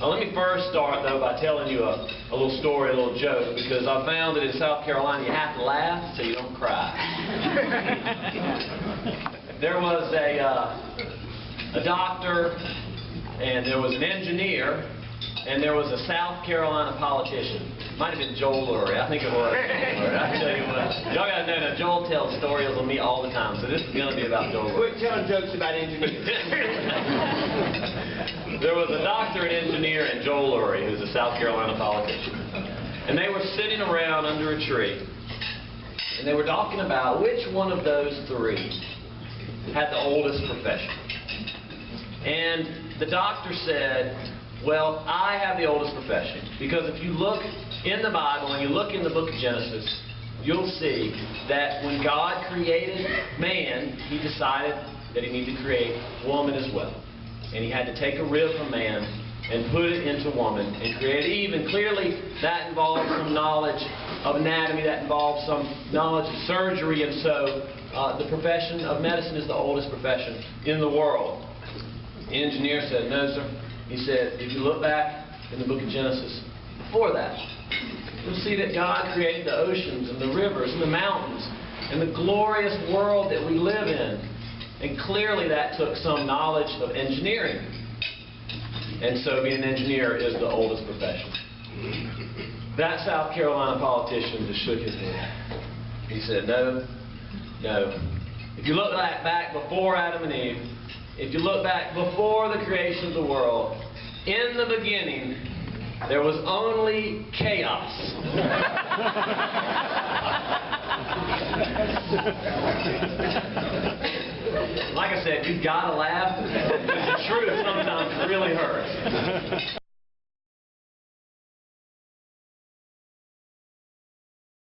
Let me first start, though, by telling you a little story, a little joke, because I found that in South Carolina you have to laugh so you don't cry. There was a doctor, and there was an engineer, and there was a South Carolina politician. Might have been Joel Lurie. I think it was. I tell you what. Y'all got to know that Joel tells stories on me all the time, so this is going to be about Joel Lurie. Quit telling jokes about engineers. There was a doctor and engineer and Joel Lurie, who's a South Carolina politician. And they were sitting around under a tree, and they were talking about which one of those three had the oldest profession. And the doctor said, well, I have the oldest profession, because if you look in the Bible and you look in the book of Genesis, you'll see that when God created man, He decided that He needed to create woman as well. And He had to take a rib from man and put it into woman and create Eve. And clearly that involved some knowledge of anatomy, that involved some knowledge of surgery, and so the profession of medicine is the oldest profession in the world. The engineer said, no, sir. He said, if you look back in the book of Genesis, before that, you'll see that God created the oceans and the rivers and the mountains and the glorious world that we live in. And clearly that took some knowledge of engineering. And so being an engineer is the oldest profession. That South Carolina politician just shook his head. He said, no, no. If you look back before Adam and Eve, if you look back before the creation of the world, in the beginning, there was only chaos. Like I said, you've got to laugh, because the truth sometimes really hurts.